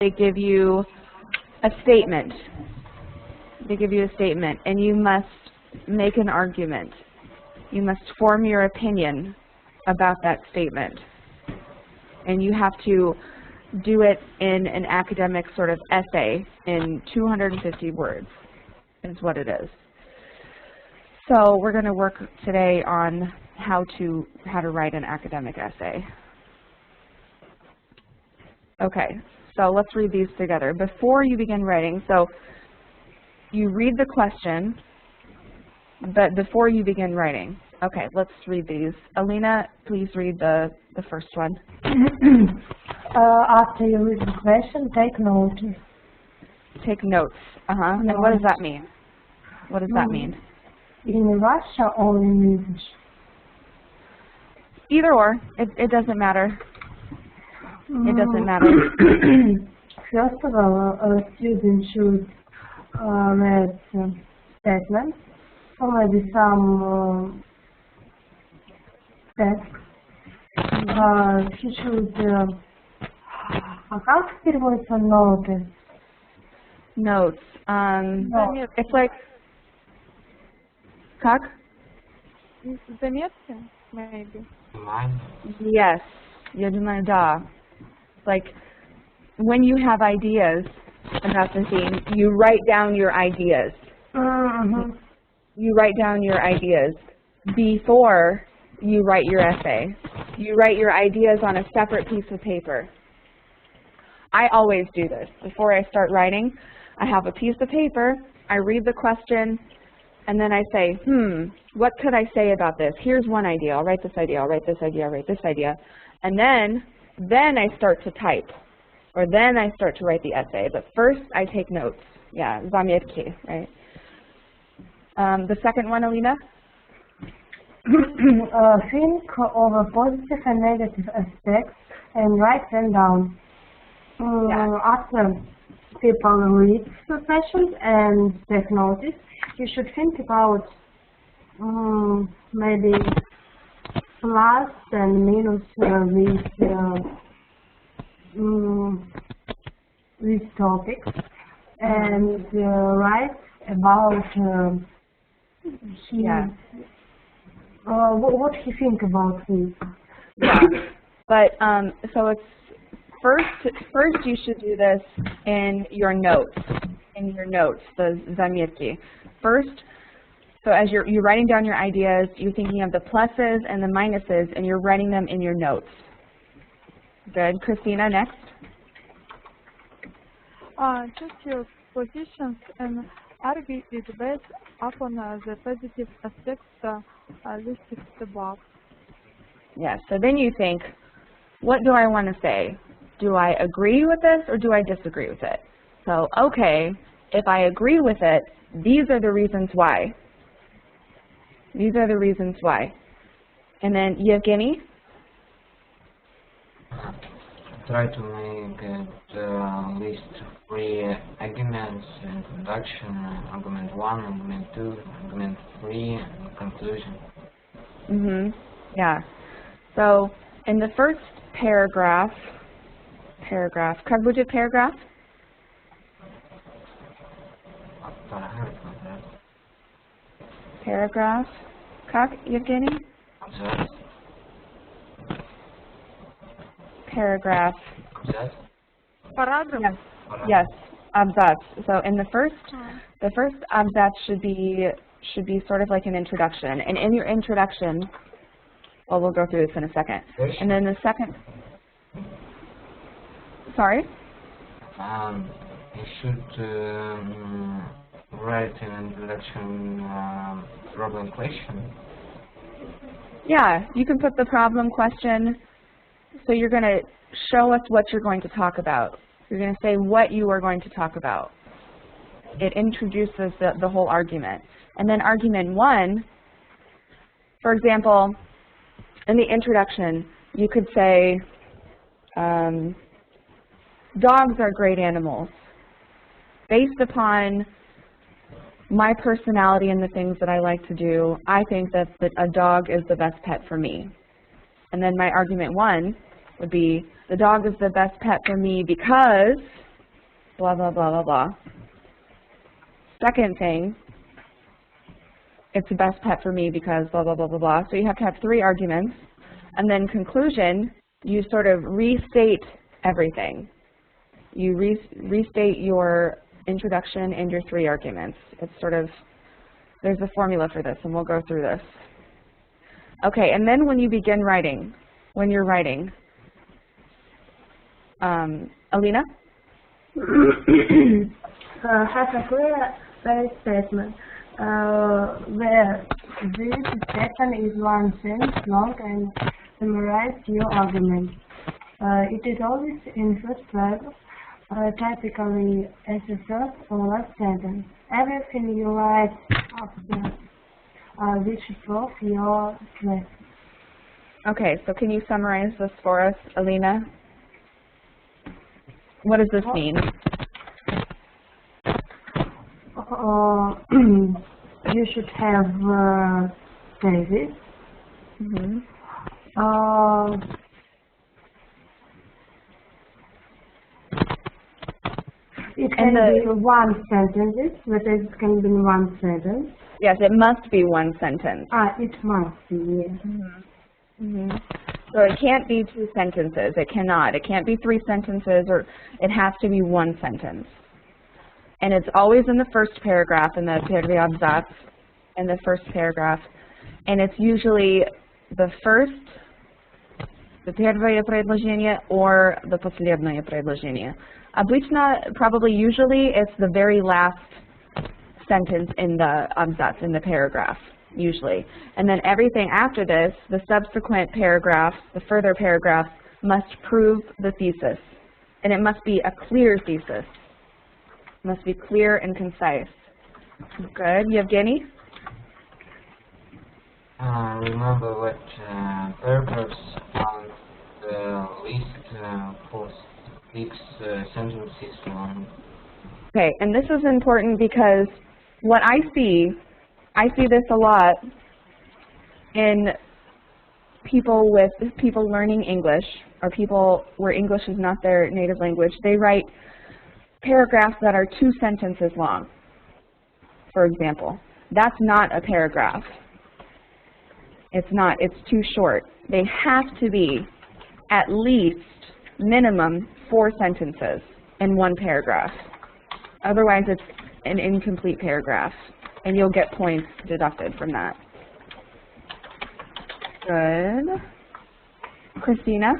they give you a statement. They give you a statement, and you must make an argument. You must form your opinion about that statement. And you have to do it in an academic sort of essay in 250 words is what it is. So we're going to work today on how to write an academic essay. Okay, so let's read these together. Before you begin writing, so you read the question, but before you begin writing. Okay, let's read these. Alina, please read the first one. After you read the question, take notes. Take notes. And what does that mean? What does that mean? In Russia or in English? Either or. It doesn't matter. It doesn't matter. First of all, a student should read statements, or maybe some text. He should... как переводится notes? Notes. It's like... Как? Заметки, maybe. Yes. Я думаю, да. Like, when you have ideas about the theme, you write down your ideas. You write down your ideas before you write your essay. You write your ideas on a separate piece of paper. I always do this. Before I start writing, I have a piece of paper, I read the question, and then I say, what could I say about this? Here's one idea. I'll write this idea, I'll write this idea, I'll write this idea. And then I start to type, or then I start to write the essay. But first, I take notes. Yeah, zametki, right? The second one, Alina? Think over positive and negative aspects and write them down. After people read the questions and take notice, you should think about maybe plus and minus these topics, and write about what he think about this. Yeah, but so it's first you should do this in your notes. The zametki. First, so as you're writing down your ideas, you're thinking of the pluses and the minuses, and you're writing them in your notes. Good. Christina, next. Choose your positions and argue it based upon the positive aspects listed above. Yeah, so then you think, what do I want to say? Do I agree with this or do I disagree with it? So, okay, if I agree with it, these are the reasons why. These are the reasons why. And then, Yevgeny? Try to make it list 3 arguments: introduction, argument 1, argument 2, argument 3, and conclusion. Yeah. So in the first paragraph, как будет paragraph? Paragraph. Как, Evgeny? Paragraph. Paragraph. Yes. Abzats. So in the first abzats should be sort of like an introduction. And in your introduction, well, we'll go through this in a second. And then the second. Sorry. You should write an introduction problem question. Yeah, you can put the problem question. So you're going to show us what you're going to talk about. You're going to say what you are going to talk about. It introduces the whole argument. And then argument 1, for example, in the introduction, you could say, dogs are great animals. Based upon my personality and the things that I like to do, I think that a dog is the best pet for me. And then my argument 1 would be, the dog is the best pet for me because blah, blah, blah, blah, blah. Second thing, it's the best pet for me because blah, blah, blah, blah, blah. So you have to have 3 arguments. And then conclusion, you sort of restate everything. You restate your introduction and your 3 arguments. It's sort of, there's a formula for this, and we'll go through this. Okay, and then when you begin writing, when you're writing, Alina? Have a clear very statement where this statement is one sentence long and summarize your argument. It is always in first verb, typically as a first or last sentence. Everything you write after which proves your stress. Okay, so can you summarize this for us, Alina? What does this mean? You should have thesis. Mm-hmm. It can be one sentence, but it can be one sentence. Yes, it must be one sentence. It must be, yes. Mm-hmm. Mm-hmm. So it can't be 2 sentences. It cannot. It can't be 3 sentences, or it has to be 1 sentence. And it's always in the first paragraph, in the первый абзац, in the first paragraph. And it's usually the первое предложение, or the последнее предложение. Обычно, probably usually, it's the very last sentence in the abzats, in the paragraph, usually. And then everything after this, the subsequent paragraphs, the further paragraphs, must prove the thesis. And it must be a clear thesis. It must be clear and concise. Good. Yevgeny? Remember what paragraphs on the list for 6 sentences long. Okay, and this is important because what I see this a lot in people learning English, or people where English is not their native language. They write paragraphs that are 2 sentences long, for example. That's not a paragraph. It's not, it's too short. They have to be at least minimum 4 sentences in 1 paragraph. Otherwise, it's an incomplete paragraph, and you'll get points deducted from that. Good. Christina?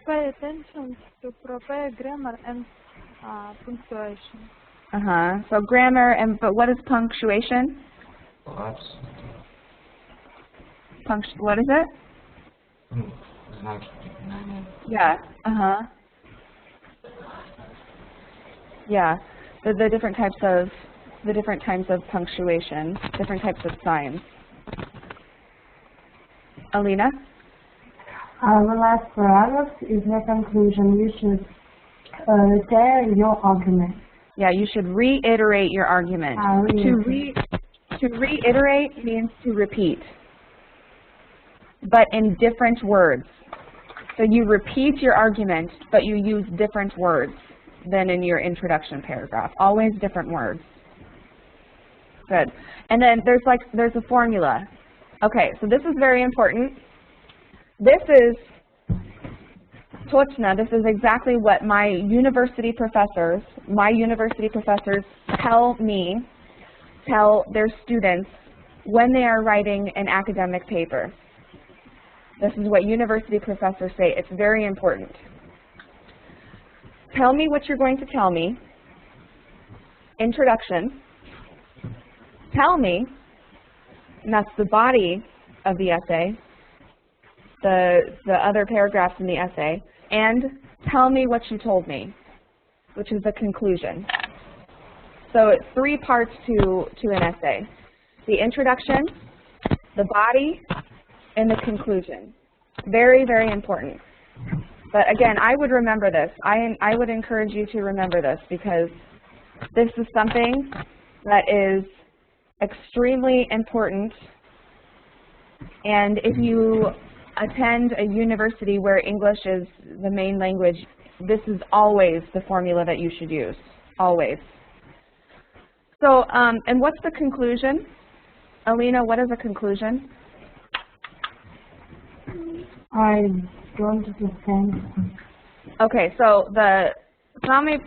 Pay attention to proper grammar and punctuation. So grammar, but what is punctuation? What? What is it? Yeah. Yeah. The different types of punctuation, different types of signs. Alina? The last paragraph is the conclusion. You should tell your argument. Yeah, you should reiterate your argument. To reiterate means to repeat, but in different words. So you repeat your argument, but you use different words than in your introduction paragraph. Always different words. Good. And then there's a formula. Okay, so this is very important. This is точно, this is exactly what my university professors tell their students when they are writing an academic paper. This is what university professors say. It's very important. Tell me what you're going to tell me. Introduction. Tell me, and that's the body of the essay, the other paragraphs in the essay, and tell me what you told me, which is the conclusion. So it's 3 parts to an essay. The introduction, the body, and the conclusion. Very, very important. But again, I would remember this. I would encourage you to remember this, because this is something that is extremely important. And if you attend a university where English is the main language, this is always the formula that you should use, always. So, and what's the conclusion? Alina, what is a conclusion? I don't understand. Okay, so the самый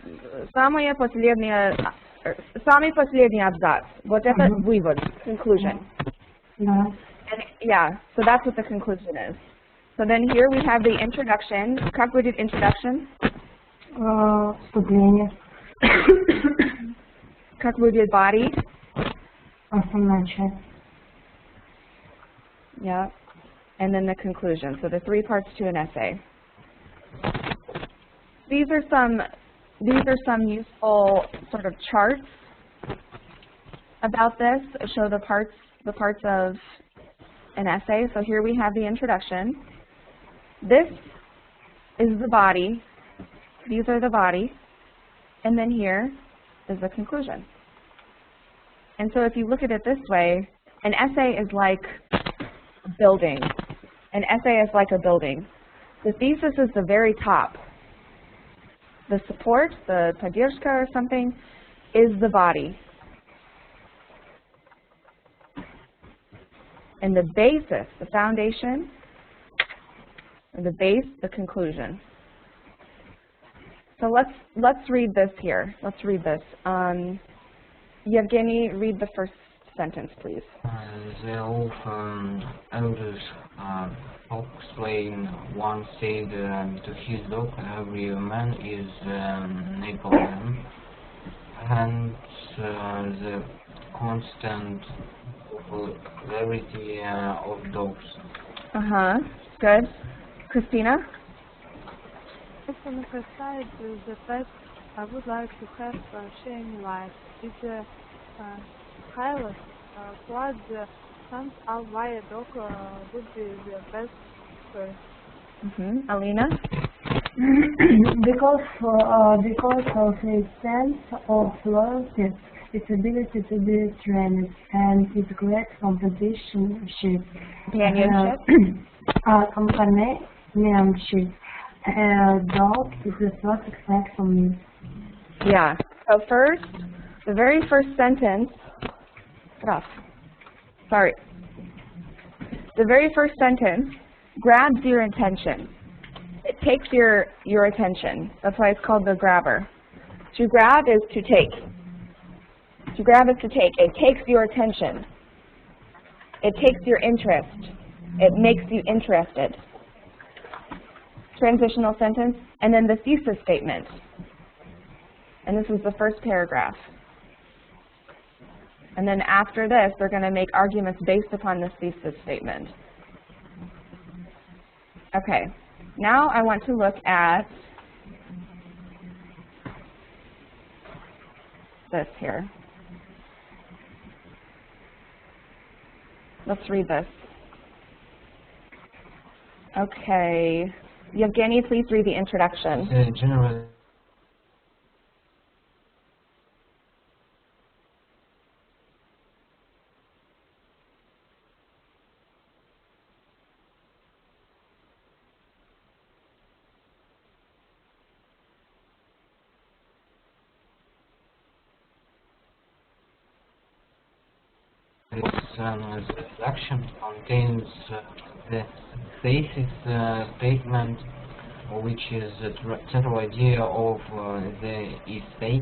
последний абзац. Вот это вывод, conclusion. Yeah. And yeah, so that's what the conclusion is. So then here we have the introduction. Как будет introduction? Вступление. Как будет body? Основная часть. Yeah. And then the conclusion. So the 3 parts to an essay. These are some useful sort of charts about this. Show the parts of an essay. So here we have the introduction. This is the body. These are the body. And then here is the conclusion. And so if you look at it this way, an essay is like a building. An essay is like a building. The thesis is the very top. The support, the поддержка or something, is the body. And the basis, the foundation, or the base, the conclusion. So let's read this here. Let's read this. Yevgeny, read the first sentence, please. The elders explain one said to his dog, every man is Napoleon, and the constant popularity of dogs. Good. Christina? Just on the first side, the pet I would like to have shiny light. It's a highlight what sums up why a dog would be the best choice. Alina? Because of its sense of loyalty, its ability to be trained, and its great companionship. Companionship. A dog is the perfect pet for me. Yeah. So first, the very first sentence. Sorry. The very first sentence grabs your attention. It takes your attention. That's why it's called the grabber. To grab is to take. To grab is to take. It takes your attention. It takes your interest. It makes you interested. Transitional sentence, and then the thesis statement. And this is the first paragraph. And then after this, they're going to make arguments based upon this thesis statement. Okay, now I want to look at this here. Let's read this. Okay. Yevgeny, please read the introduction. The general the section contains the thesis statement, which is the central idea of the essay.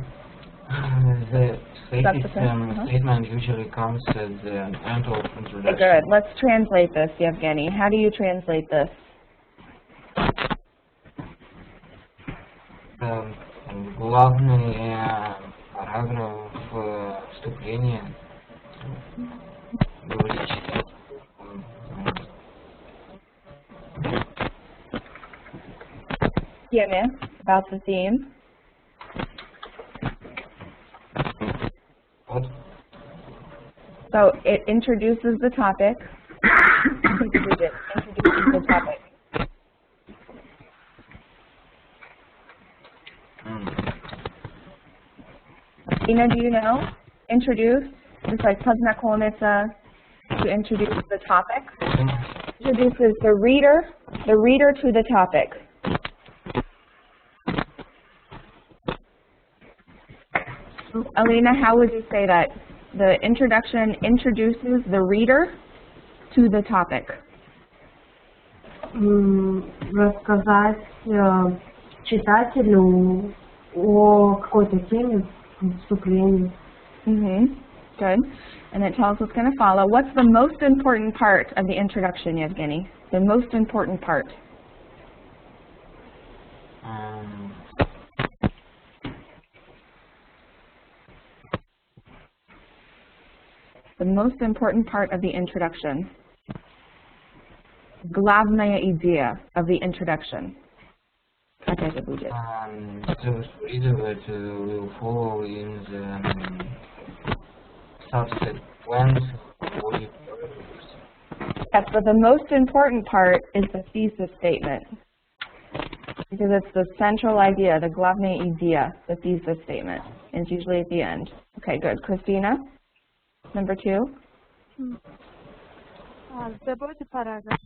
The thesis statement usually comes at the end of introduction. Okay, good. Let's translate this, Yevgeny. How do you translate this? Главный параграф вступления говорит about the theme. What? So it introduces the topic. Introduces the topic. Ina, do you know? Introduce. It's like познакомиться, to introduce the topic. Introduces the reader to the topic. Alina, how would you say that the introduction introduces the reader to the topic? Рассказать читателю о какой-то теме, вступлении. Good. And it tells what's going to follow. What's the most important part of the introduction, Yevgeny? The most important part. The most important part of the introduction. Главная идея of the introduction. Как это будет? The reader will follow in the subsequent body paragraphs. Yes, but the most important part is the thesis statement. Because it's the central idea, the главная идея, the thesis statement. It's usually at the end. Okay, good. Christina, number 2. The body paragraph.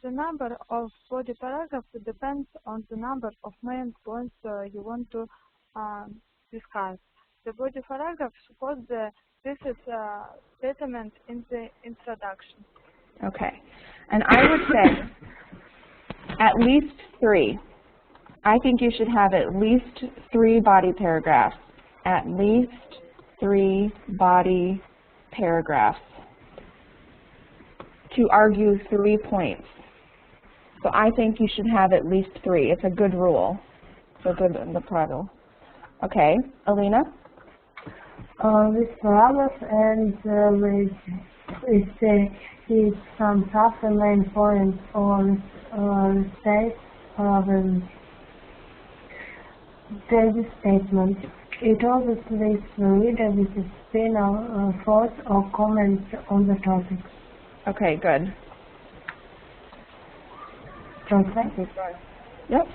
The number of body paragraphs depends on the number of main points you want to discuss. The body paragraph supports the thesis statement in the introduction. Okay. And I would say at least 3. I think you should have at least 3 body paragraphs. At least 3 body paragraphs to argue 3 points. So I think you should have at least 3. It's a good rule. It's a good правило. Okay, Alina? With paragraphs and with some tough main points or say there's a statement. It always leaves the reader with a final thoughts or comments on the topic. Okay, good. Translate? Yep.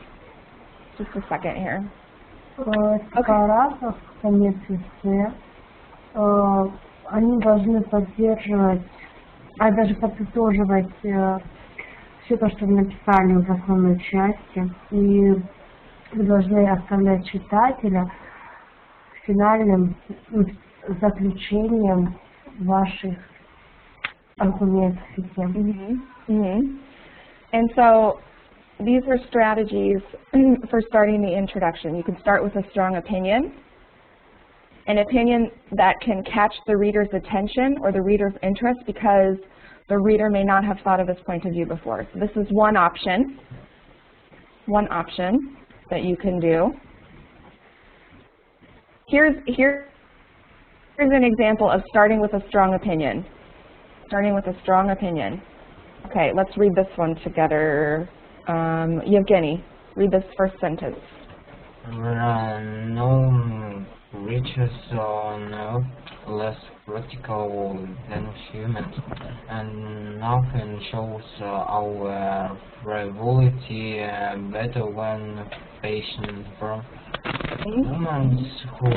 Just a second here. Параграф, конец эссе, они должны поддерживать, даже подытоживать все то, что вы написали в основной части, и вы должны оставлять читателя финальным заключением ваших аргументов и тем. And so these are strategies for starting the introduction. You can start with a strong opinion, an opinion that can catch the reader's attention or the reader's interest because the reader may not have thought of this point of view before. So this is one option that you can do. Here's an example of starting with a strong opinion. Starting with a strong opinion. Okay, let's read this one together. Yevgeny, read this first sentence. There are no creatures on Earth less practical than humans, and nothing shows our frivolity better when patients from women who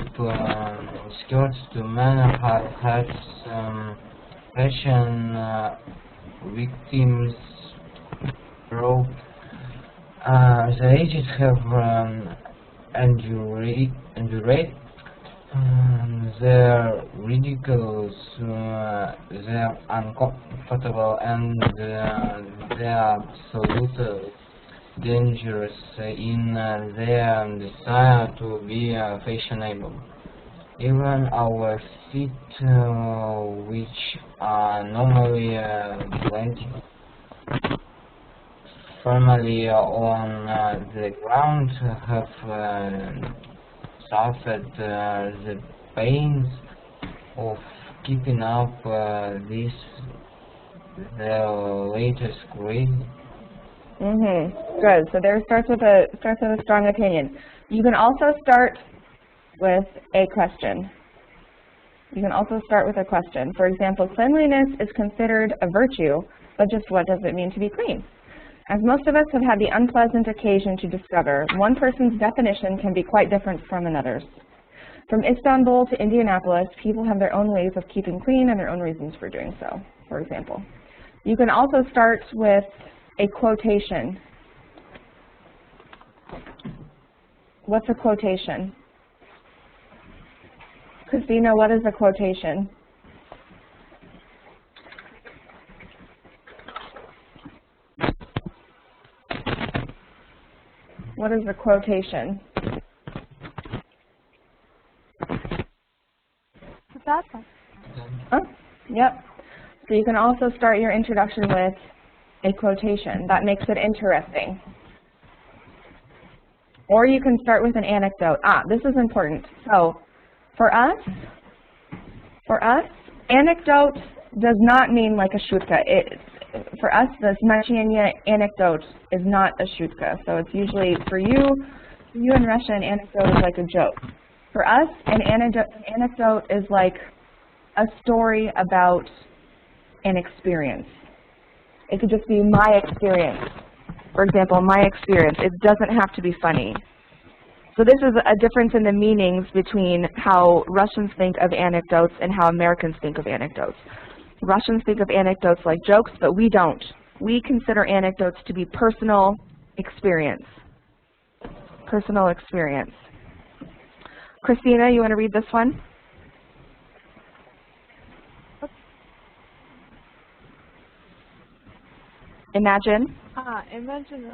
skirts to men have had passion victims through the ages have endured their ridiculous, their uncomfortable, and their absolute dangerous in their desire to be fashionable. Even our feet, which are normally planted firmly on the ground, have suffered the pains of keeping up this the latest grade. Good. So there starts with a strong opinion. You can also start with a question. You can also start with a question. For example, cleanliness is considered a virtue, but just what does it mean to be clean? As most of us have had the unpleasant occasion to discover, one person's definition can be quite different from another's. From Istanbul to Indianapolis, people have their own ways of keeping clean and their own reasons for doing so, for example. You can also start with a quotation. What's a quotation? Christina, what is a quotation? What is a quotation? Citata. Huh? Yep. So you can also start your introduction with a quotation. That makes it interesting. Or you can start with an anecdote. This is important. So for us, anecdote does not mean like a shutka. For us, the значение anecdote is not a shutka. So it's usually, for you in Russia, an anecdote is like a joke. For us, an anecdote is like a story about an experience. It could just be my experience. For example, my experience. It doesn't have to be funny. So this is a difference in the meanings between how Russians think of anecdotes and how Americans think of anecdotes. Russians think of anecdotes like jokes, but we don't. We consider anecdotes to be personal experience. Personal experience. Christina, you want to read this one? Imagine. Imagine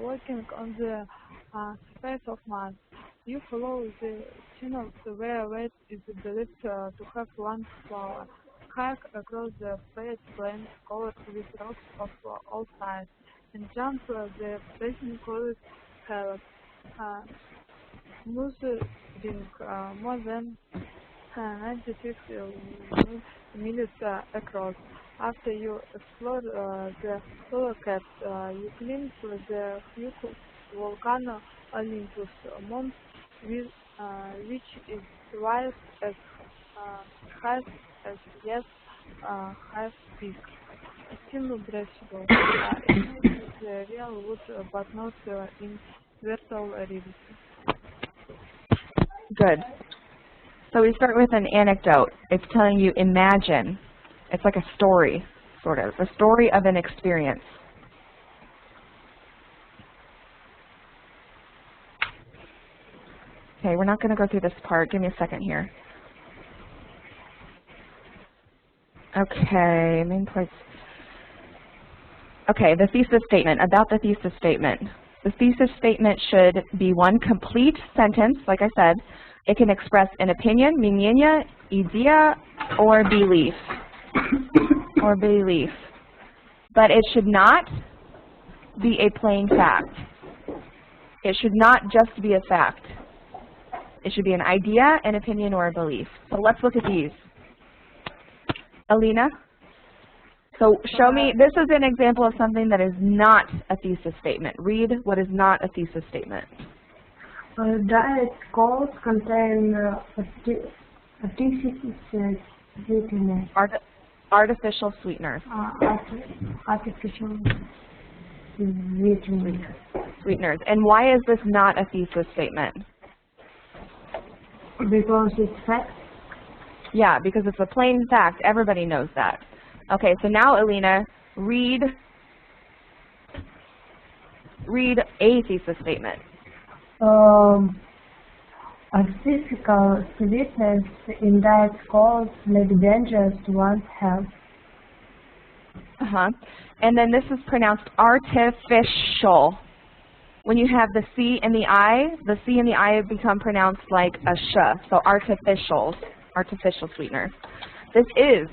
walking on the surface of Mars. You follow the tunnels where weight is believed to have long floor. Hike across the flat plains covered with rocks of all sizes, and jump the station called Hellas. Moving more than 96 miles across. After you explore the solar caps, you climb to the huge volcano Olympus Mount, which is twice as high as yes, high peak. Still breathable. It is real wood, but not in virtual reality. Good. So we start with an anecdote. It's telling you imagine. It's like a story, sort of. A story of an experience. Okay, we're not going to go through this part. Give me a second here. Okay, main points. Okay, the thesis statement. About the thesis statement. The thesis statement should be one complete sentence, like I said. It can express an opinion, мнение, idea, or belief. Or belief. But it should not be a plain fact. It should not just be a fact. It should be an idea, an opinion, or a belief. So let's look at these. Alina? So show me, this is an example of something that is not a thesis statement. Read what is not a thesis statement. Diet goals contain artificial sweeteners. Artificial sweeteners. Artificial sweeteners. Sweeteners. And why is this not a thesis statement? Because it's fact. Yeah, because it's a plain fact. Everybody knows that. Okay, so now, Alina, read a thesis statement. Artificial sweetness in diet goals may be dangerous to one's health. And then this is pronounced artificial. When you have the C and the I become pronounced like a sh. So artificial sweetener. This is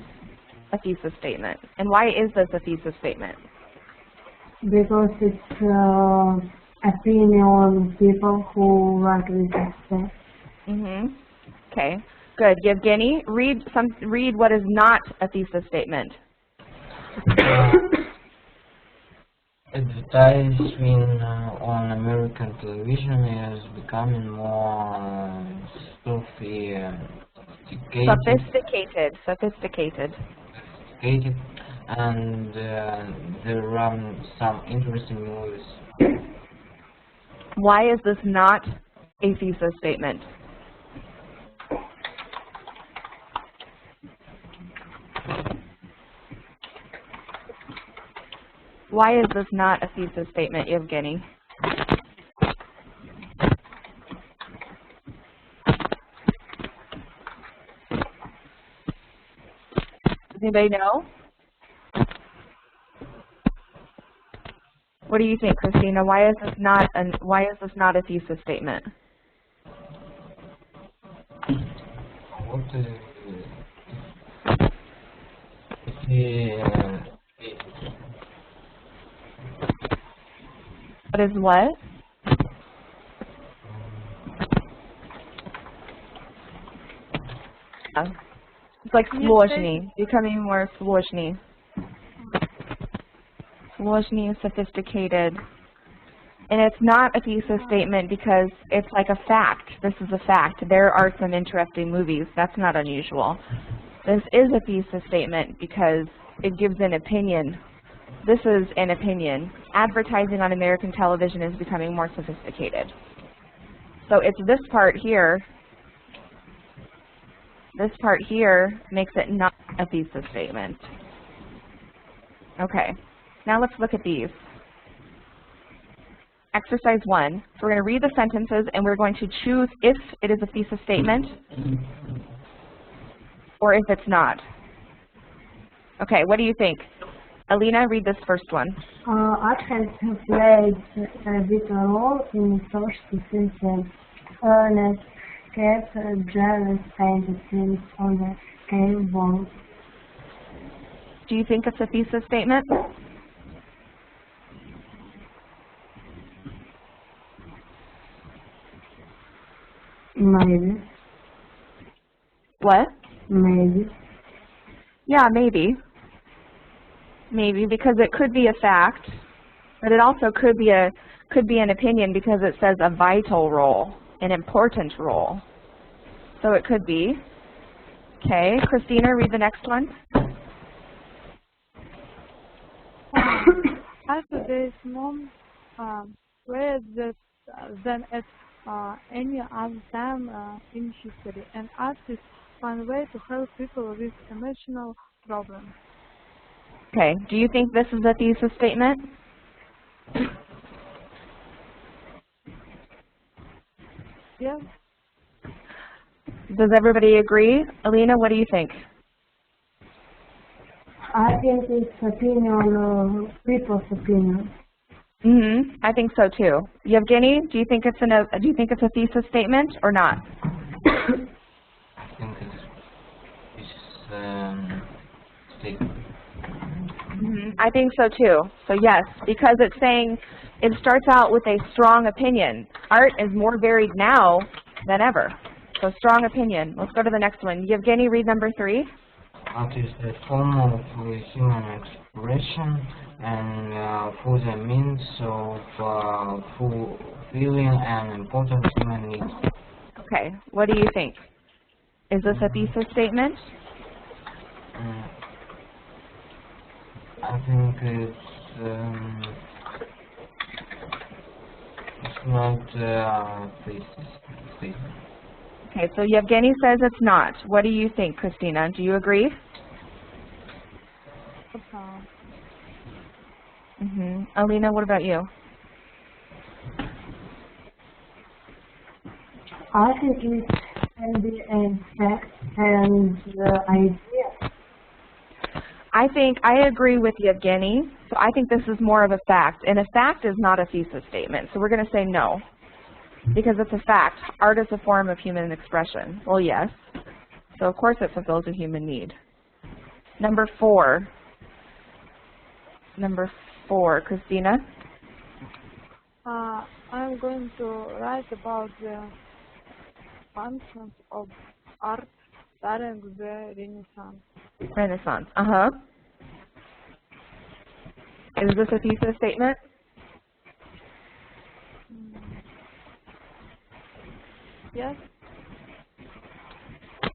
a thesis statement. And why is this a thesis statement? Because it's opinion of people who like this. Okay, good. Yevgeny, read what is not a thesis statement. Advertising on American television is becoming more sophisticated, and there are some interesting movies. Why is this not a thesis statement? Why is this not a thesis statement, Yevgeny? Does anybody know? What do you think, Christina? Why is this not a thesis statement? What the What is what? It's like сложный, becoming more сложный. Сложный is sophisticated. And it's not a thesis statement because it's like a fact. This is a fact. There are some interesting movies. That's not unusual. This is a thesis statement because it gives an opinion. This is an opinion. Advertising on American television is becoming more sophisticated. So it's this part here. This part here makes it not a thesis statement. Okay, now let's look at these. Exercise 1. So we're going to read the sentences and we're going to choose if it is a thesis statement or if it's not. Okay, what do you think? Alina, read this first one. Athens played a vital role in social system. Ernest kept jealous painted things on the cave walls. Do you think it's a thesis statement? Maybe. What? Maybe. Yeah, maybe. Maybe, because it could be a fact, but it also could be an opinion because it says a vital role, an important role. So it could be. Okay, Christina, read the next one. Saturday's mom played that than at any other time in history, and artists find a way to help people with emotional problems. Okay, do you think this is a thesis statement? Yes. Does everybody agree? Alina, what do you think? I think it's opinion, people's opinion. I think so too. Yevgeny, do you think it's a thesis statement or not? I think it's statement. I think so too. So yes, because it's saying it starts out with a strong opinion. Art is more varied now than ever. So strong opinion. Let's go to the next one. Yevgeny, read number 3. Art is a form of human expression and for the means of fulfilling an important human need. Okay, what do you think? Is this a thesis statement? I think it's not a thesis statement. Okay, so Yevgeny says it's not. What do you think, Christina? Do you agree? Alina, what about you? I think it can be a fact and idea. I think I agree with Yevgeny. So I think this is more of a fact. And a fact is not a thesis statement. So we're going to say no. Because it's a fact. Art is a form of human expression. Well, yes. So of course it fulfills a human need. Number 4. Number 4, Christina. I'm going to write about the functions of art during the Renaissance. Renaissance. Is this a thesis statement? Yes.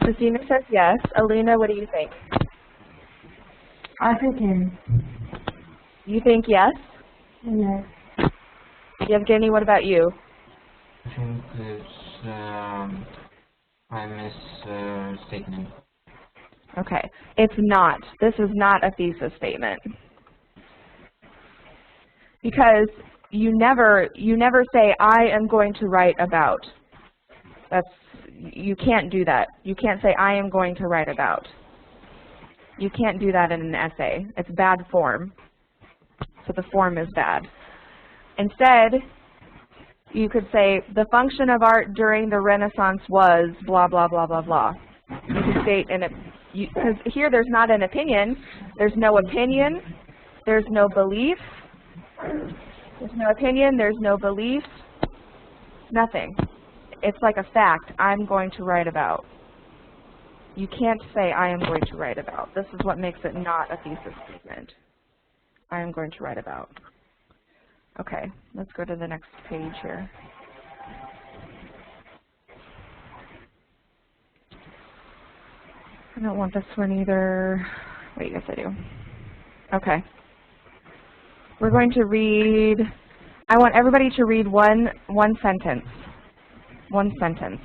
Christina says yes. Alina, what do you think? I think yes. You think yes? Yes. Yevgeny, what about you? I think it's a misstatement. Okay. It's not. This is not a thesis statement. Because you never say, I am going to write about. You can't do that. You can't say, I am going to write about. You can't do that in an essay. It's bad form. So the form is bad. Instead, you could say, the function of art during the Renaissance was blah, blah, blah, blah, blah. You could state, because here there's not an opinion. There's no opinion. There's no belief. There's no opinion. There's no belief. Nothing. It's like a fact I'm going to write about. You can't say I am going to write about. This is what makes it not a thesis statement. I am going to write about. Okay, let's go to the next page here. I don't want this one either. Wait, yes I do. Okay. We're going to read, I want everybody to read one sentence. One sentence.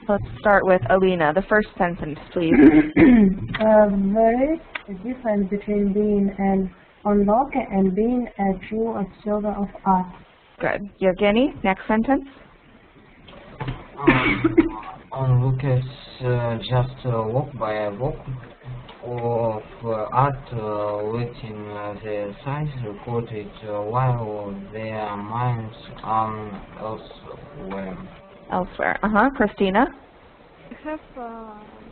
Let's start with Alina. The first sentence, please. There is a difference between being an onlooker and being a true observer of art. Good. Yevgeny, next sentence. Onlookers just walk by a walk of art, letting their sights record it while their minds are elsewhere. Christina? I have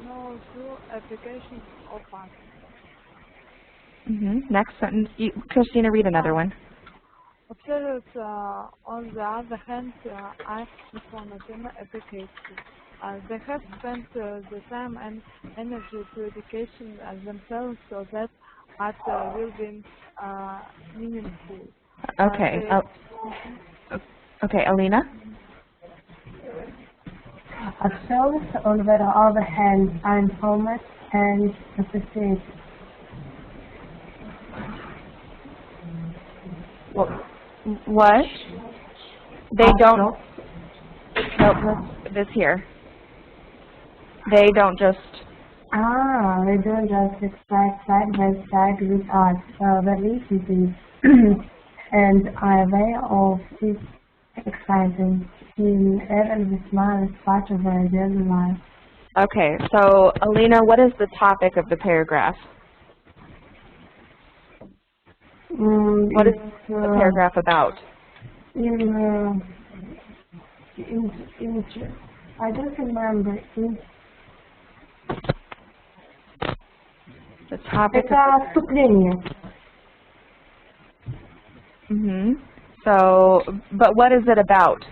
no true application of art. Next sentence. Christina, read another one. Observers, on the other hand, are informative applications. They have spent the time and energy to education themselves so that art will be meaningful. Okay. Okay, Alina? Observers, on the other hand, are informed and appreciative. What? They don't. Nope, this here. They don't just. They don't just expect side by side with art, validity, and are aware of its exciting, even the smallest part of their daily life. Okay, so Alina, what is the topic of the paragraph? What is the paragraph about? I don't remember. The topic. Это вступление. So, but what is it about?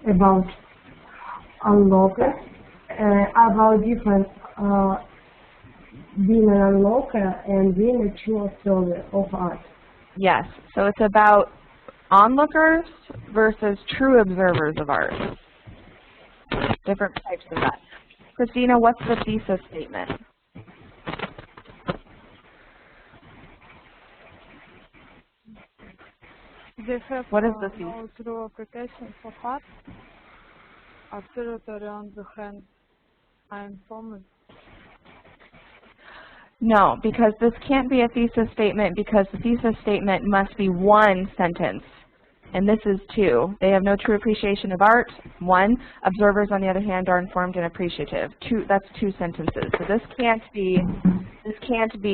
About onlookers, about different being an onlooker and being a true observer of art. Yes, so it's about onlookers versus true observers of art. Different types of that. Christina, what's the thesis statement? They have What is the thesis? no true application for art. Observatory on the hand, are informed. No, because this can't be a thesis statement because the thesis statement must be one sentence, and this is two. They have no true appreciation of art, one. Observers, on the other hand, are informed and appreciative. Two, that's two sentences. So this can't be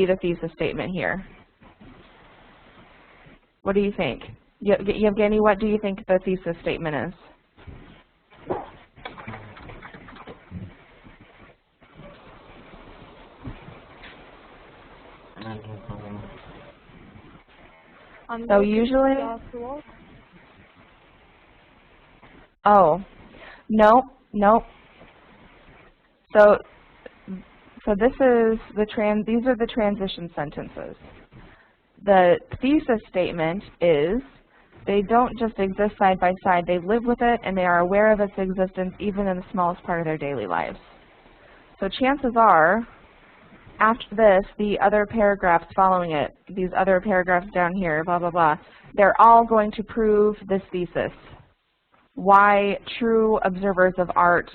the thesis statement here. What do you think? Yevgeny, what do you think the thesis statement is? So usually, oh, no. So this is these are the transition sentences. The thesis statement is they don't just exist side by side, they live with it and they are aware of its existence even in the smallest part of their daily lives. So chances are, after this, the other paragraphs following it, these other paragraphs down here, blah, blah, blah, they're all going to prove this thesis. Why true observers of art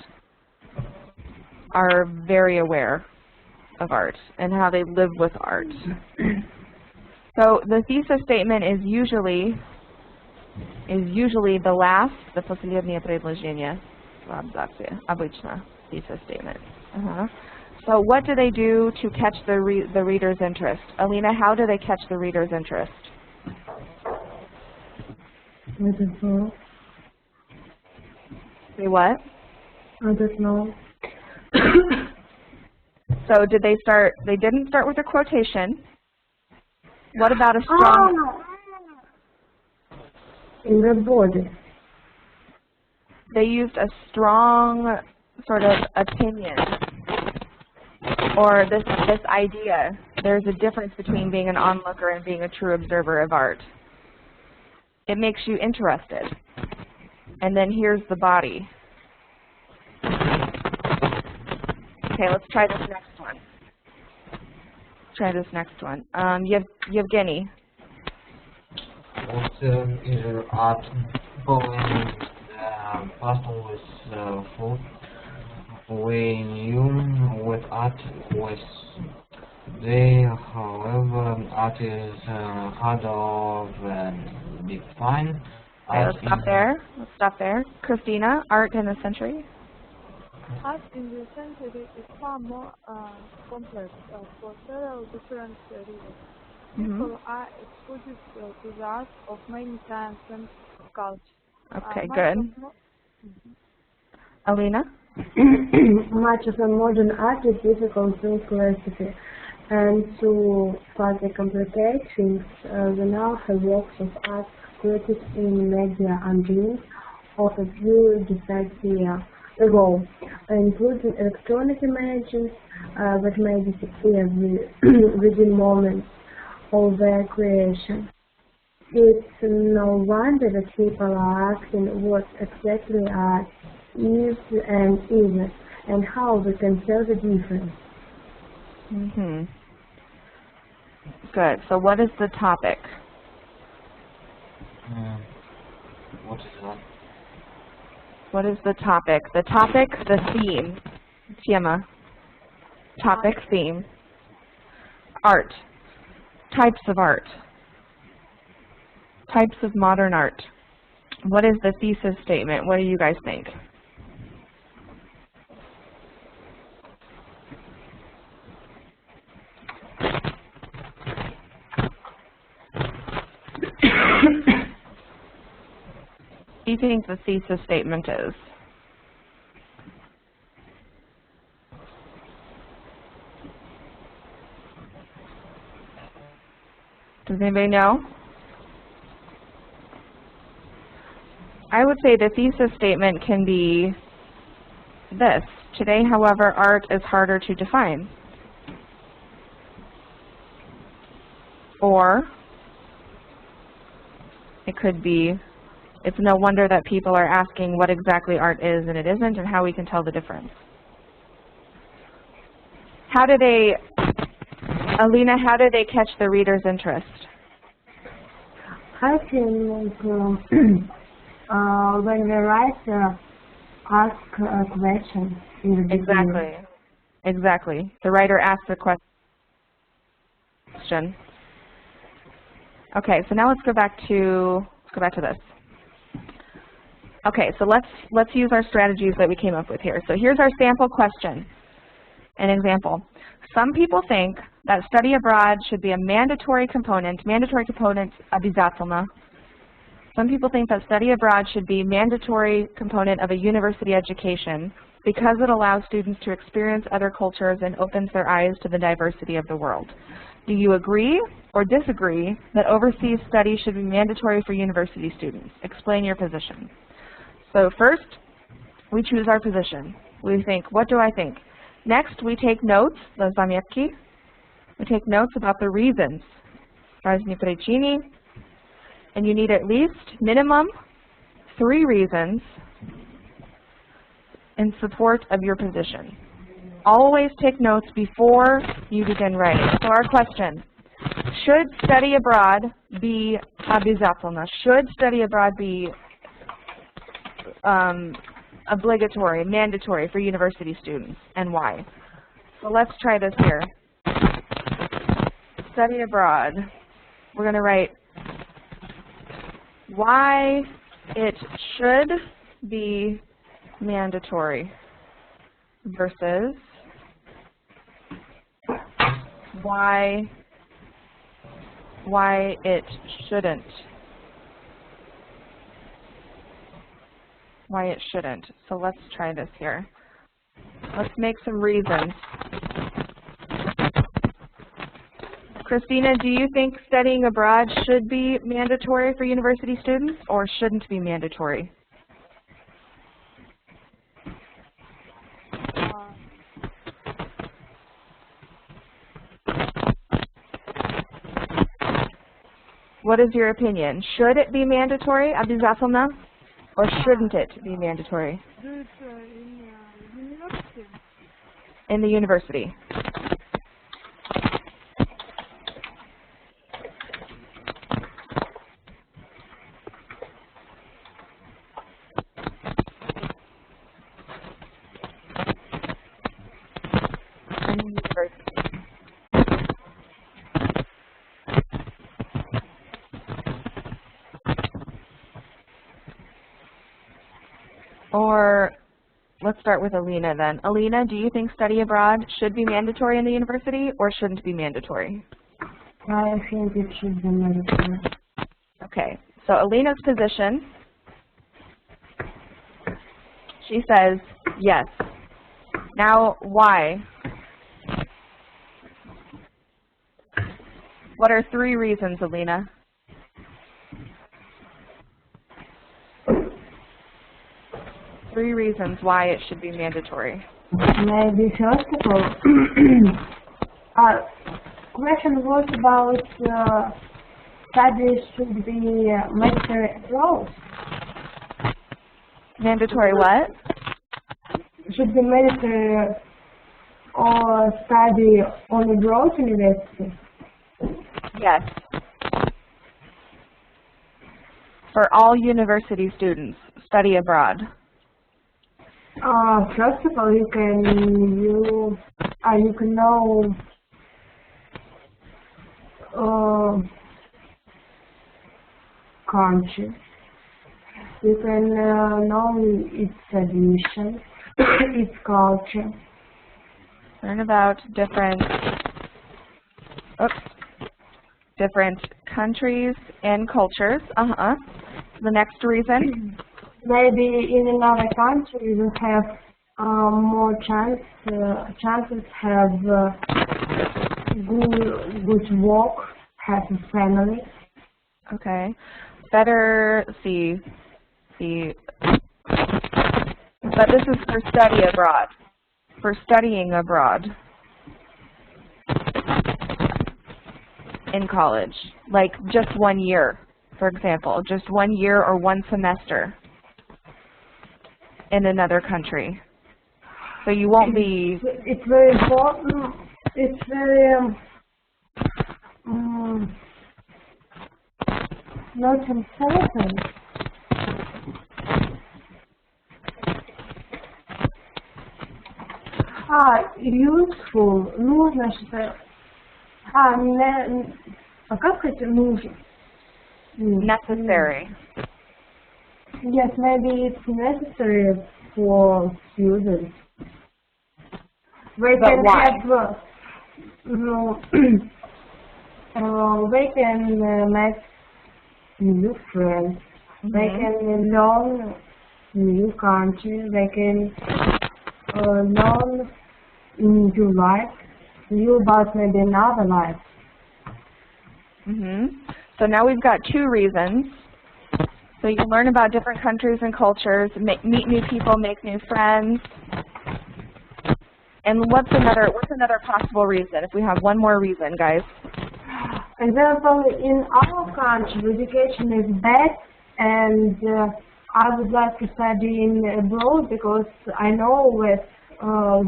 are very aware of art and how they live with art. So the thesis statement is usually the last, the последнее предложение в абзаце, обычно thesis statement. So what do they do to catch the reader's interest? Alina, how do they catch the reader's interest? I don't know. Say what? I don't know. So did they start, they didn't start with a quotation. What about a strong, In the body. they used a strong sort of opinion or this idea. There's a difference between being an onlooker and being a true observer of art. It makes you interested. And then here's the body. Okay, let's try this next one. Try this next one. Yevgeny. What is art following the person with food? We knew what art was. Today, however, art is hard of define. Okay, let's stop there. Let's stop there. Christina, art in the century. Art in the century is far more complex for several different reasons. People are exposed to the art of many times and cultures. Okay, good. Alina? Much of the modern art is difficult to classify, and to further complicate things, we now have works of art created in media and dreams of a few decades ago, including electronic images that may disappear within moments of their creation. It's no wonder that people are asking what exactly art is and isn't, and how we can tell the difference. Good. So what is the topic? What is that? What is the topic? The topic, the theme. Tема. Topic, theme. Art. Types of art. Types of modern art. What is the thesis statement? What do you guys think? What do you think the thesis statement is? Does anybody know? I would say the thesis statement can be this. Today, however, art is harder to define. Or it could be, it's no wonder that people are asking what exactly art is and it isn't, and how we can tell the difference. How do they, Alina, how do they catch the reader's interest? I think when the writer asks a question in the beginning. Exactly. The writer asks a question. Okay, so now let's go back to this. Okay, so let's use our strategies that we came up with here. So here's our sample question. An example. Some people think that study abroad should be a mandatory component обязательно. Some people think that study abroad should be a mandatory component of a university education because it allows students to experience other cultures and opens their eyes to the diversity of the world. Do you agree or disagree that overseas study should be mandatory for university students? Explain your position. So first, we choose our position. We think, what do I think? Next, we take notes, the zametki. We take notes about the reasons. Разные причины. And you need at least, minimum, 3 reasons in support of your position. Always take notes before you begin writing. So our question, should study abroad be обязательно? Should study abroad be obligatory, mandatory for university students, and why? So let's try this here. Study abroad. We're going to write why it should be mandatory versus why it shouldn't. Why it shouldn't. So let's try this here. Let's make some reasons. Christina, do you think studying abroad should be mandatory for university students or shouldn't be mandatory? What is your opinion? Should it be mandatory, обязательно, or shouldn't it be mandatory? Do it in university. In the university. In the university. Or let's start with Alina then. Alina, do you think study abroad should be mandatory in the university or shouldn't be mandatory? I think it should be mandatory. Okay, so Alina's position, she says yes. Now, why? What are 3 reasons, Alina? Three reasons why it should be mandatory. Maybe first of all, question was about studies should be mandatory abroad. Mandatory what? Should be mandatory or study on abroad university. Yes. For all university students, study abroad. First of all, you can know country. You can know its tradition, its culture. Learn about different countries and cultures. The next reason. Maybe in another country you have more chances have good work, have a family. Okay. Better see. But this is for study abroad. For studying abroad. In college. Like just 1 year, for example. Just 1 year or 1 semester. In another country. So you won't be... It's very important. It's very... not important. Useful. Нужно что-то... как это нужно? Necessary. Yes, maybe it's necessary for students. They can why? have, they can make new friends. They can learn new country. They can learn new life, new about maybe another life. So now we've got 2 reasons. So you learn about different countries and cultures, meet new people, make new friends. And what's another possible reason? If we have one more reason, guys. Example, in our country, education is bad, and I would like to study in abroad because I know that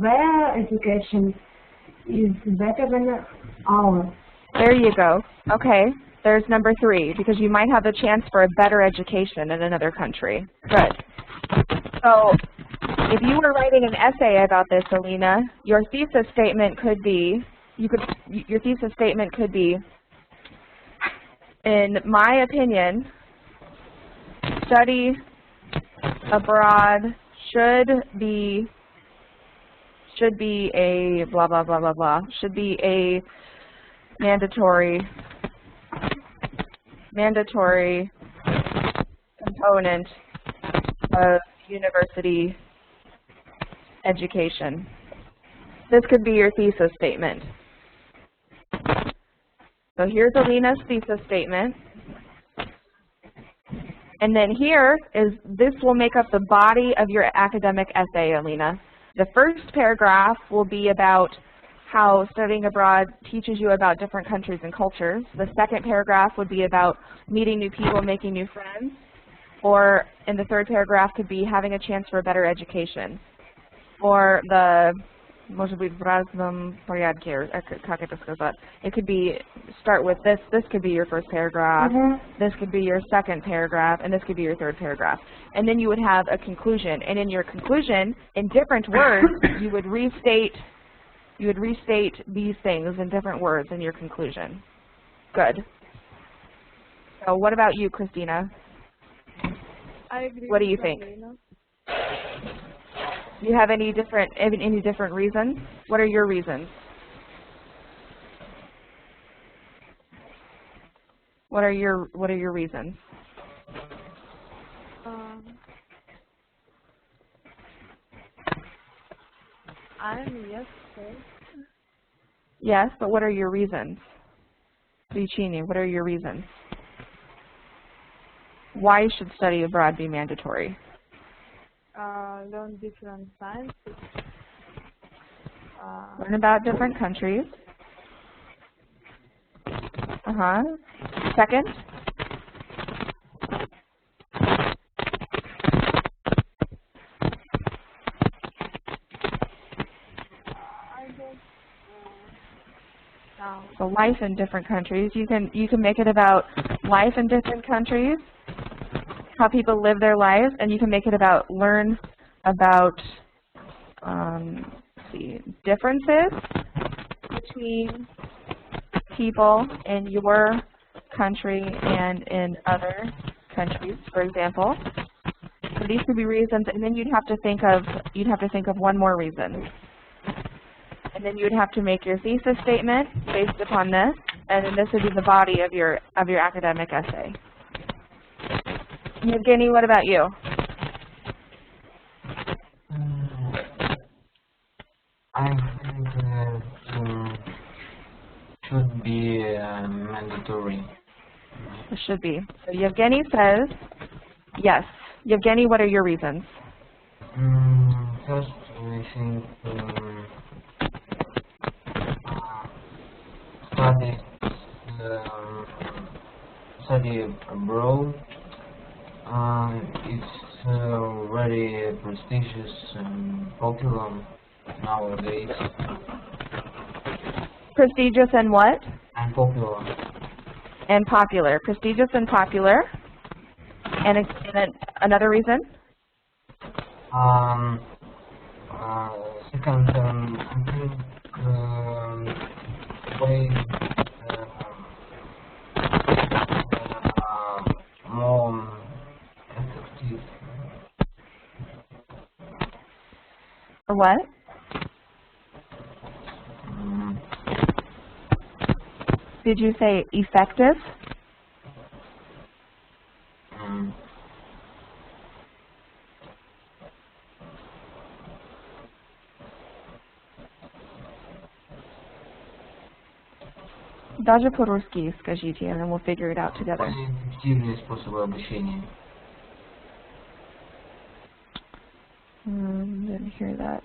their education is better than ours. There you go. Okay. There's number 3, because you might have a chance for a better education in another country. Good. So if you were writing an essay about this, Alina, your thesis statement could be, in my opinion, study abroad should be a blah, blah, blah, blah, blah, should be a mandatory component of university education. This could be your thesis statement. So here's Alina's thesis statement. And then here is, this will make up the body of your academic essay, Alina. The first paragraph will be about how studying abroad teaches you about different countries and cultures. The second paragraph would be about meeting new people, making new friends. Or in the third paragraph could be having a chance for a better education. Or the может быть в разном порядке, or как это сказать? It could be, start with this could be your first paragraph, this could be your second paragraph, and this could be your third paragraph. And then you would have a conclusion. And in your conclusion, in different words, you would restate these things in different words in your conclusion. Good. So what about you, Christina? I agree. What do you with think? Alina. Do you have any different reasons? What are your reasons? What are your reasons? I'm yes, sir. Yes, but what are your reasons? Vicini, what are your reasons? Why should study abroad be mandatory? Learn different sciences. Learn about different countries. Second? So life in different countries. You can make it about life in different countries, how people live their lives, and you can make it about learn about differences between people in your country and in other countries, for example. So these could be reasons, and then you'd have to think of one more reason. And then you'd have to make your thesis statement based upon this, and then this would be the body of your academic essay. Evgeny, what about you? I think should be mandatory. It should be. So Evgeny says yes. Evgeny, what are your reasons? First, we think study abroad. It's very prestigious and popular nowadays. Prestigious and what? And popular. And popular. Prestigious and popular. And another reason? Second, I think way more effective. Or what? Did you say effective? Даже по-русски скажите, and then we'll figure it out together. Эффективный способ обучения. Didn't hear that.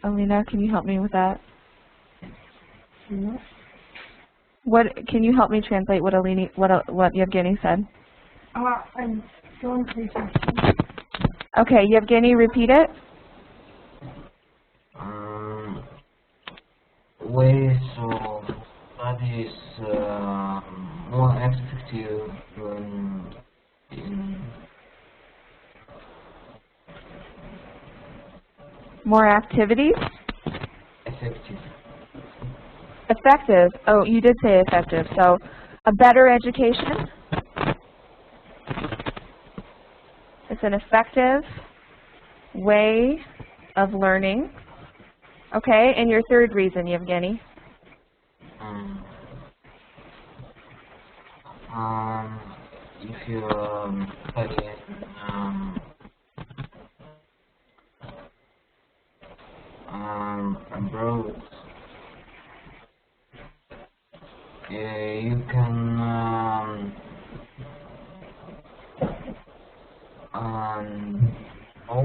Alina, can you help me with that? Yes. What can you help me translate what Evgeny said? I don't listen. Okay, Evgeny, repeat it. Ways of study is more effective in More activities? effective. Effective. Oh, you did say effective. So, a better education. It's an effective way of learning. Okay, and your third reason, Evgeny? if you study abroad, you can know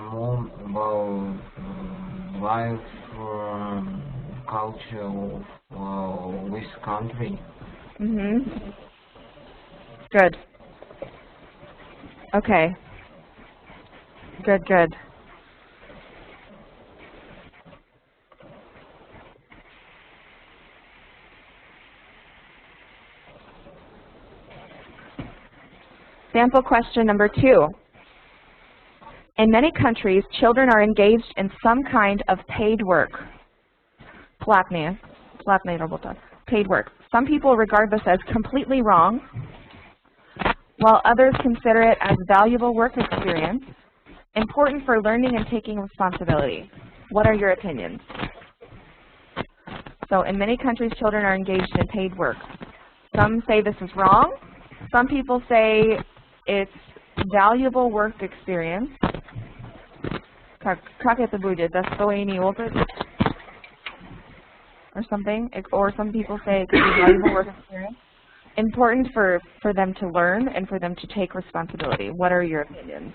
more about life culture of this country. Mhm. Good. Okay. Good, good. Sample question number 2. In many countries, children are engaged in some kind of paid work. Platné robota. Paid work. Some people regard this as completely wrong, while others consider it as valuable work experience, important for learning and taking responsibility. What are your opinions? So in many countries, children are engaged in paid work. Some say this is wrong. Some people say it's valuable work experience. Как это будет? Достойный опыт? Or something. Or some people say it could be valuable work experience. Important for them to learn and for them to take responsibility. What are your opinions?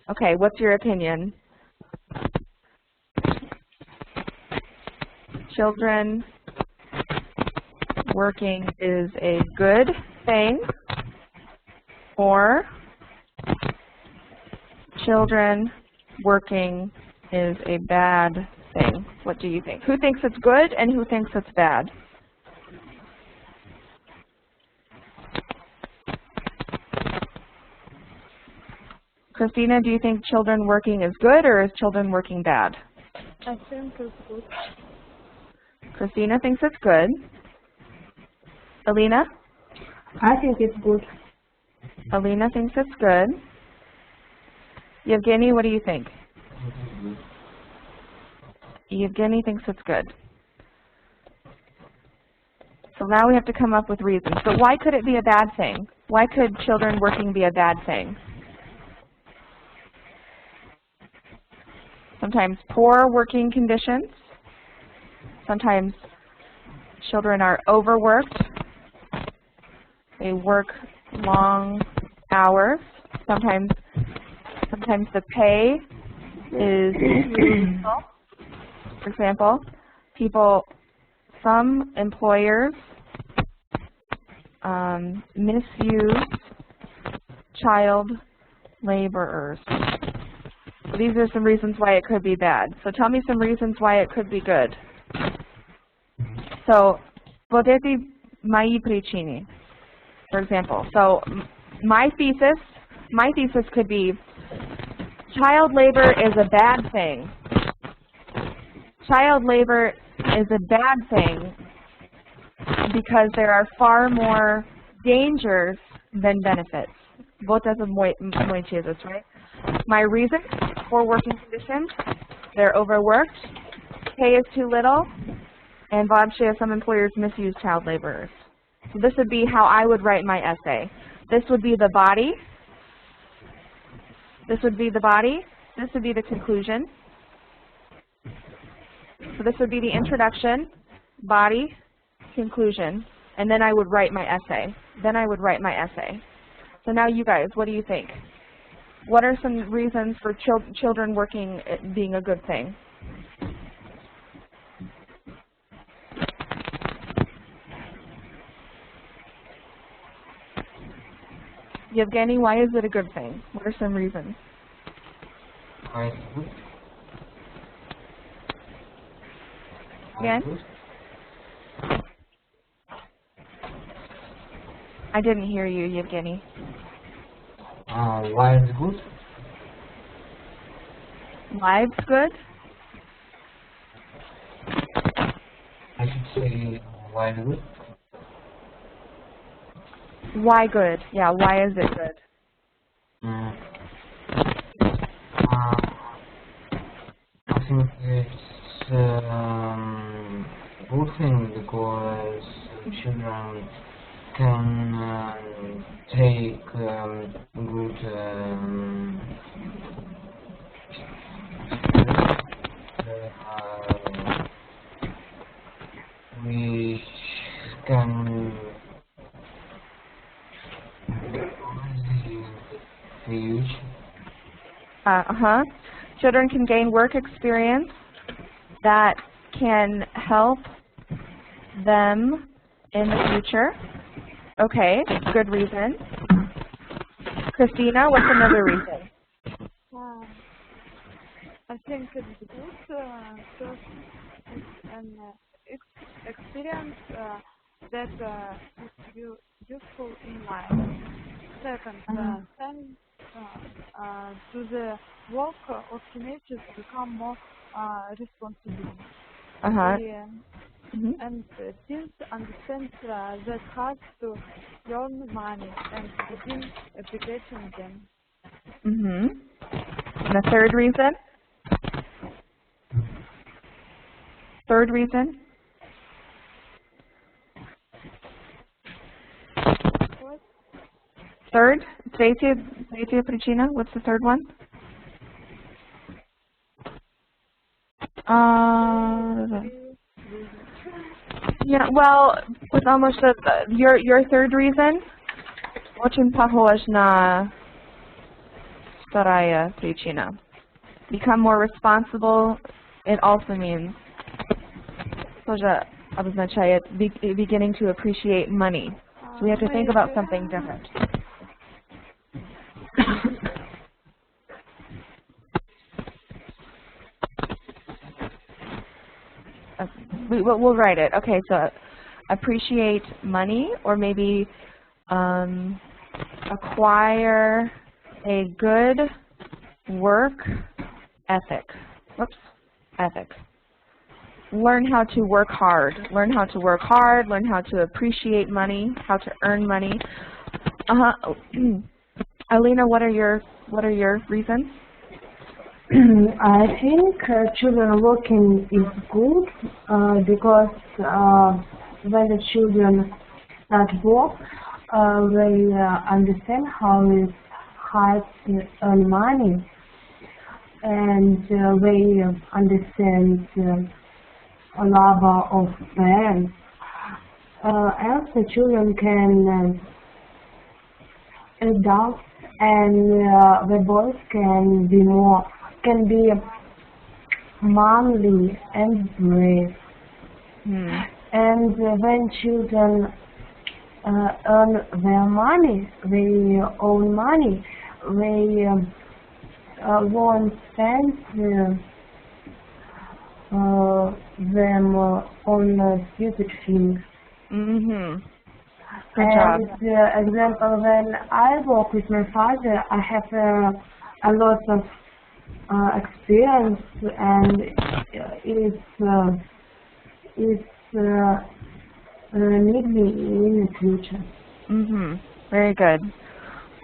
Okay, what's your opinion? Children working is a good thing, or children working is a bad thing? What do you think? Who thinks it's good and who thinks it's bad? Christina, do you think children working is good or is children working bad? I think it's good. Christina thinks it's good. Alina? I think it's good. Alina thinks it's good. Yevgeny, what do you think? Yevgeny thinks it's good. So now we have to come up with reasons. But why could it be a bad thing? Why could children working be a bad thing? Sometimes poor working conditions. Sometimes children are overworked. They work long hours. Sometimes the pay is reasonable. For example, some employers misuse child laborers. So these are some reasons why it could be bad. So tell me some reasons why it could be good. So, вот эти мои причины. For example, so my thesis could be child labor is a bad thing. Child labor is a bad thing because there are far more dangers than benefits. Вот это мой thesis, right? My reason for working conditions, they're overworked, pay is too little, and вообще some employers misuse child laborers. So this would be how I would write my essay. This would be the body. This would be the body. This would be the conclusion. So this would be the introduction, body, conclusion, and then I would write my essay. So now you guys, what do you think? What are some reasons for children working being a good thing? Yevgeny, why is it a good thing? What are some reasons? Why is it good? Again? I didn't hear you, Yevgeny. Why is it good? Live's good? I should say why is it good? Why good? Yeah, why is it good? I think it's good can take good we can future. Children can gain work experience that can help them in the future. Okay, good reason. Christina, what's another reason? I think it's good to an experience that is useful in life. Second, thanks to the work of teenagers become more responsible. And teens understand that hard to earn money and begin application them. And the third reason? Third reason? What? Third? Третья причина. What's the third one? Yeah, well, потому что your third reason очень похож на вторая причина. Become more responsible, it also means, тоже обозначает beginning to appreciate money. So we have to think about something different. We'll write it. Okay, so appreciate money, or maybe acquire a good work ethic. Whoops, ethic. Learn how to work hard. Learn how to work hard. Learn how to appreciate money. How to earn money. Alina, what are your reasons? I think children working is good because when the children start work, they understand how it's hard to earn money, and they understand a love of parents. Also, children can adult, and the boys can be manly and brave. And when children earn their money, their own money, they won't spend them on stupid things. Good job. And example, when I work with my father, I have a lot of experience, and it need me in the future. Very good.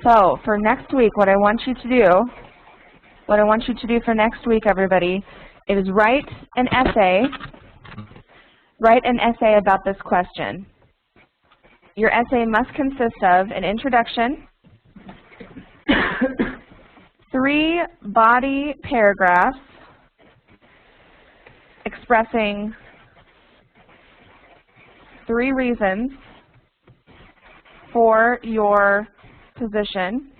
So for next week, what I want you to do for next week, everybody, is write an essay. Write an essay about this question. Your essay must consist of an introduction, 3 body paragraphs expressing 3 reasons for your position,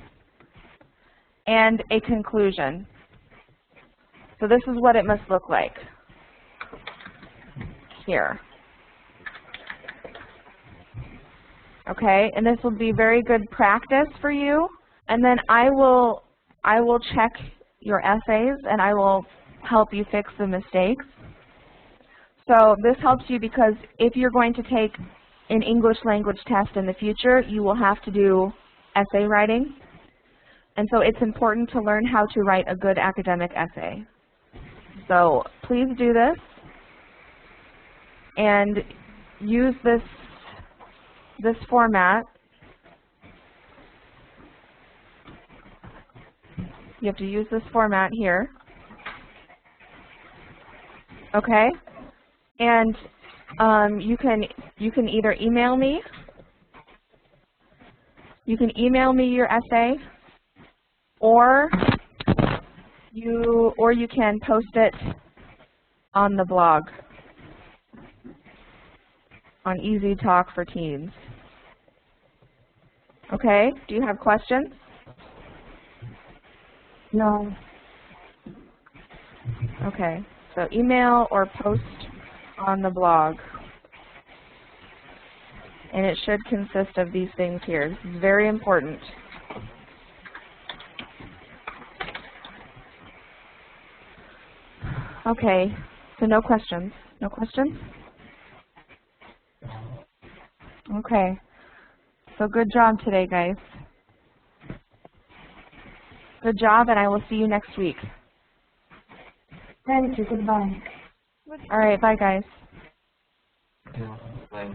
and a conclusion. So this is what it must look like here. Okay, and this will be very good practice for you, and then I will check your essays and I will help you fix the mistakes. So this helps you because if you're going to take an English language test in the future, you will have to do essay writing. And so it's important to learn how to write a good academic essay. So please do this and use this format. You have to use this format here. Okay? And you can either email me You can email me your essay, or you can post it on the blog on Easy Talk for Teens. Okay, do you have questions? No. Okay, so email or post on the blog. And it should consist of these things here. This is very important. Okay, so no questions. No questions? Okay, so good job today, guys. Good job, and I will see you next week. Thank you. Goodbye. All right, bye, guys. Yeah, bye.